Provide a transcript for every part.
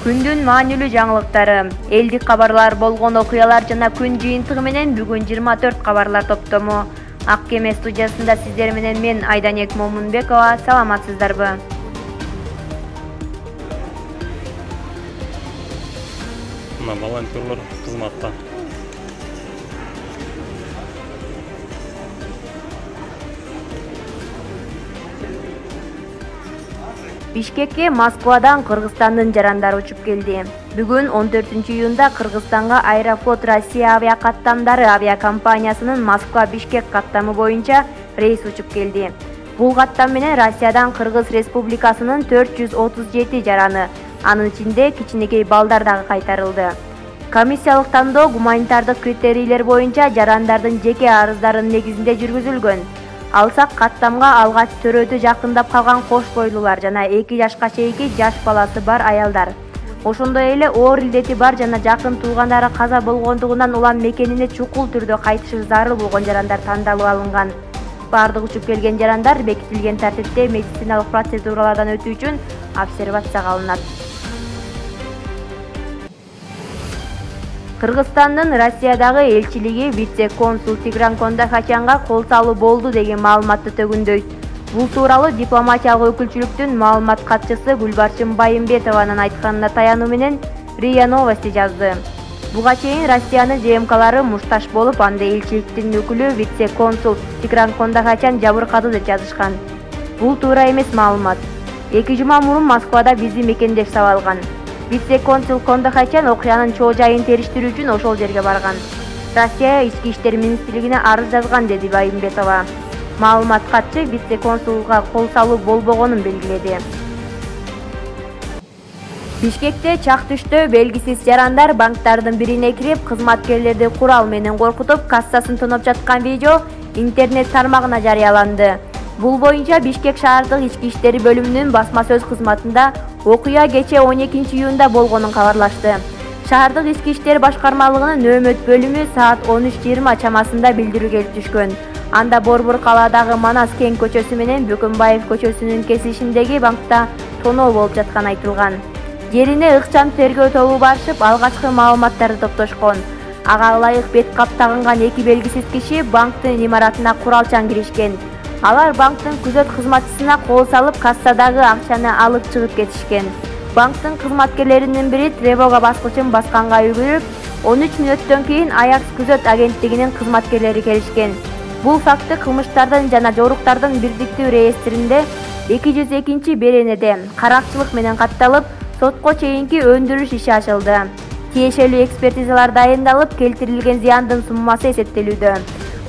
Күндүн маанилүү жаңылыктары, элдик кабарлар, болгон окуялар жана күн жыйынтыгы менен бүгүн 24 кабарлар топтому. Ак кеме студиясында сиздер менен мен Айданек Момунбекова. Саламатсыздарбы? Мына волонтерлор кызматта. Бишкекке Москвадан Кыргызстандын жарандары учуп келди. Бүгүн 14-июнда Кыргызстанга Аэрофлот Россия авиакаттамдары авиакомпаниясынын Москва-Бишкек каттамы боюнча рейс учуп келди. Бул каттам менен Россиядан Кыргыз Республикасынын 437 жараны, анын ичинде кичинекей балдар дагы кайтарылды. Комиссиялык тандоо гуманитардык критерийлер боюнча жарандардын жеке арыздарын негизинде жүргүзүлгөн. Алсак каттамга алгач төрөтү жакындап калган кош бойлуулар жана 2 жашка чейинки жаш баласы бар аялдар. Ошондой эле оор илдети бар жана жакын туугандары каза болгондугунан улам мекенине чукул түрдө кайтышы зарыл болгон жарандар тандалып алынган. Бардык учуп келген жарандар бекитилген тартипте медициналык процедуралардан өтүү үчүн обсервацияга алынат. Кыргызстандын Россиядагы элчилиги вице-консул Тигран Кондахачянга кол салуу болду деген маалыматты төгүндөйт. Бул тууралуу дипломатиялык өкүлчүлүктүн маалымат катчысы Гүлбарчын Байымбетованын айтканына таянуу менен РИА Новости жазды. Буга чейин Россиянын ЖМКлары мушташ болуп, анда элчиликтин өкүлү вице-консул Тигран Кондахачян жабыркады деп жазышкан. Бул туура эмес маалымат. 2 жума мурун Москвада бизди мекендеш сабалган. Вице-консул Кондахачян окуянын чоо жайын териштирүү үчүн ошол жерге барган. Россия Ички иштер министрлигине арыз жазган, деди Байымбетова. Маалымат катчы вице-консулга кол салуу болбогонун белгиледи. Бишкекте чак түштө белгисиз жарандар банктардын бирине кирип, кызматкерлерди курал менен коркутуп, кассасын тоноп жаткан видео интернет тармагына жарыяланды. Бул боюнча Бишкек шаардык ички иштери бөлүмүнүн басма сөз кызматында окуя кече 12-июнда болгонун кабарлашты. Шаардык ички иштер башкармалыгынын нөөмөт бөлүмү саат 13:20 чамасында билдирүү келип түшкөн. Анда Борбор калаадагы Манас Кең көчөсү менен Бөкөнбаев көчөсүнүн кесишиндеги банкта тоноо болуп жатканы айтылган. Жерине ыкчам тергөө тобу барышып, алгачкы маалыматтарды топтошкон. Ага ылайык бет кап тагынган 2 белгисиз киши банктын имаратына куралчан киришкен. Алар банктын күзөт кызматчысына кол салып, кассадагы акчаны алып чыгып кетишкен. Банктын кызматкерлеринин бири тревога баскычын басканга үлгүрүп, 13 мүнөттөн кийин Аякс күзөт агенттигинин кызматкерлери келишкен. Бул факты кылмыштардын жана жоруктардын бирдиктүү реестринде 202 беренеде каракчылык менен катталып, сотко чейинки өндүрүш иши ачылды. Тиешелүү экспертизалар дайындалып, келтирилген зыяндын суммасы эсептелүүдө.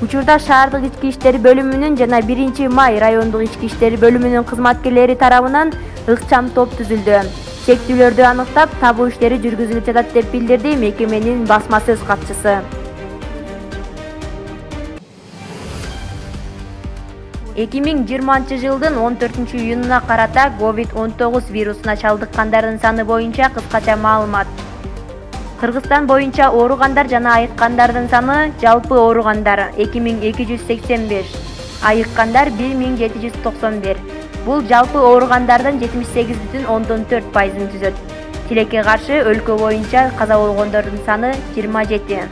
Учурда шаардык ички иштери бөлүмүнүн жана 1-Май райондук ички иштери бөлүмүнүн кызматкерлери тарабынан ыкчам топ түзүлдү. Чектүүлөрдү аныктап, табуу иштери жүргүзүлүп жатат деп билдирди мекеменин басма сөз катчысы. 2020-жылдын 14-июнуна карата COVID-19 вирусуна чалдыккандардын саны боюнча кыскача маалымат. Кыргызстан боюнча ооругандар жана айыккандардын саны: жалпы ооругандар 2285, айыккандар 1791. Бул жалпы ооругандардын 78,4%-ын түзөт. Тилекке каршы өлкө боюнча каза болгондордун саны 27.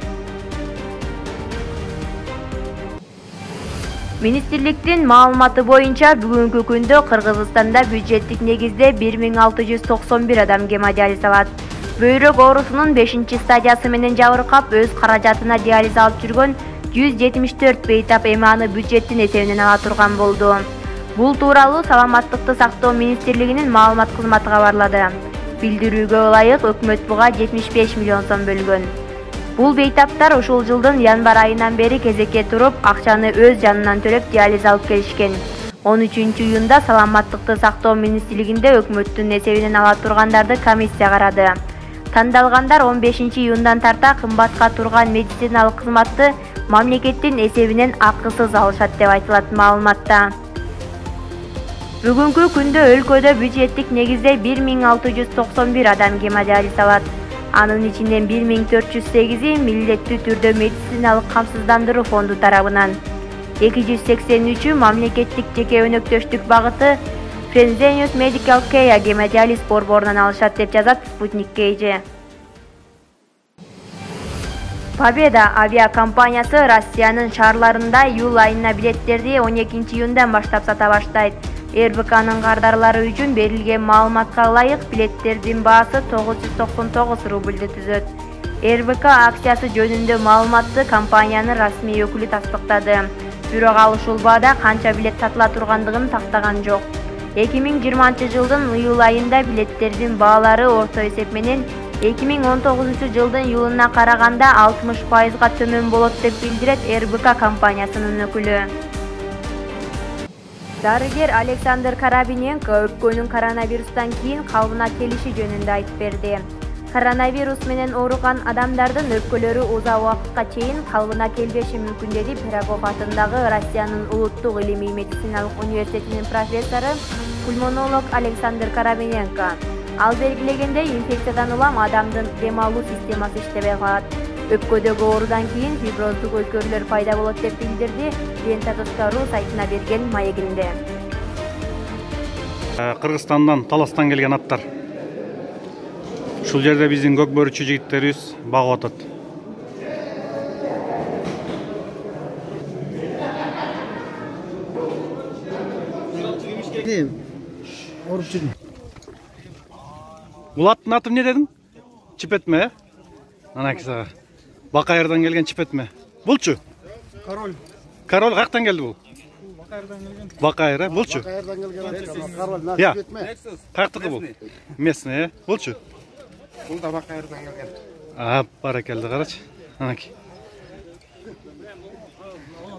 Министрликтин маалыматы боюнча бүгүнкү күндө Кыргызстанда бюджеттик негизде 1691 адам гемодиализ алат. Бөйрөк оорусунун 5-стадиясы менен жабыркап, өз каражатына диализ алып жүргөн 174 бейтап эманы бюджеттин эсебинен ала турган болду. Бул тууралуу Саламаттыкты сактоо министрлигинин маалымат кызматы кабарлады. Билдирүүгө ылайык өкмөт буга 75 миллион сом бөлгөн. Бул бейтаптар ушул жылдын январь айынан бери кезекке туруп, акчаны өз жанынан төлөп диализ алып келишкен. 13-июнда Саламаттыкты сактоо министрлигинде өкмөттүн эсебинен ала тургандарды комиссия карады. Тандалгандар 15-июндан тарта кымбатка турган медициналык кызматты мамлекеттин эсебинен акысыз алышат деп айтылат маалыматта. Бүгүнкү күндө өлкөдө бюджеттик негизде 1691 адам гемодиализ алат. Анын ичинен 1408-и милдеттүү түрдө медициналык камсыздандыруу фонду тарабынан, 283-ü мамлекеттик жеке өнөктөштүк багыты Fresenius Medical Care гемодиализ борборунан алышат деп жазат Sputnik KG. Победа авиакомпаниясы Россиянын шаарларында июль айына билеттерди 12 июндан баштап сата баштайт. РБКнын кардарлары үчүн берилген маалыматка ылайык билеттердин баасы 999 рубльди түзөт. РБК акциясы жөнүндө маалыматты компаниянын расмий өкүлү тастыктады. Бирок ал ушул баада канча билет сатыла тургандыгын тактаган жок. 2020 жылдын июль айында билеттердин баалары орто эсеп менен 2019 жылдын июлуна караганда 60%га төмөн болот деп билдирет РБК компаниясынын өкүлү. Дарыгер Александр Карабиненко өпкөнүн коронавирустан кийин калыбына келиши жөнүндө айтып берди. Коронавирус менен ооруган адамдардын өпкөлөрү узак убакытка чейин калыбына келбеши мүмкүн деди Пирогов атындагы Россиянын улуттук илимий медициналык университетинин профессору, пульмонолог Александр Карабиненко. Ал белгилегендей, инфекциядан улам адамдын дем алуу системасы иштебей калат. Өпкөдөгү оорудан кийин фиброздук өзгөрүүлөр пайда болот деп билдирди Lenta.ru сайтына берген маегинде. Кыргызстандан, Таластан келген аттар. Ушул жерде биздин көк бөрүчү жигиттерибиз багып атат. Бул аттын аты эмне дедиң? Чипетме? Анакы сага. Бакайырдан келген чипетме? Булчу? Король. Король каяктан келди бул? Бакайырдан келген. Бакайыр, булчу? Бакайырдан келген король. Я. Каяктыкы бул? Местный, булчу? Бул да Бакайырдан келген. Баракелди, карачы. Анакы.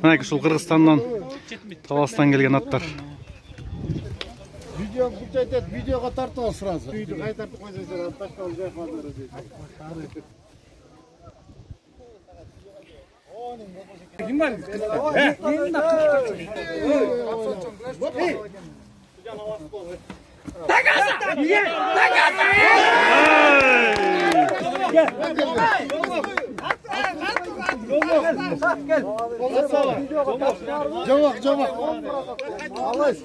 Анакы ушул Кыргызстандан, Таластан келген аттар. Видео бүйтет, видеого тартып ал сразу. Үйдү кайтартып койсоңдар, таштап жайпадыр дейт. Ким бар? Жабак. Алайс.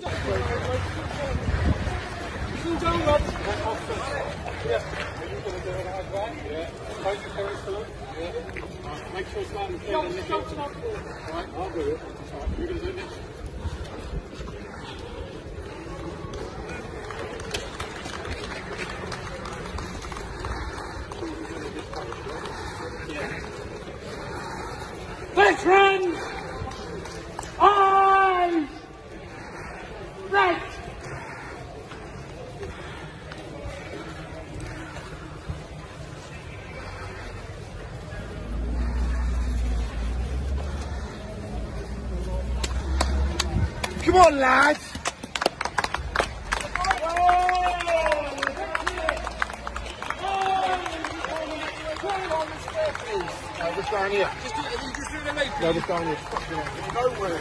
Veterans! Eyes! Right! Come on, lads. Just down here. Just do the lead. No, just down here. Nowhere.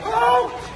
Oh!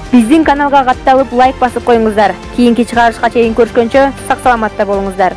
Биздин каналга катталып лайк басып коюңуздар. Кийинки чыгарышка чейин көрүшкөнчө сак саламатта болуңуздар.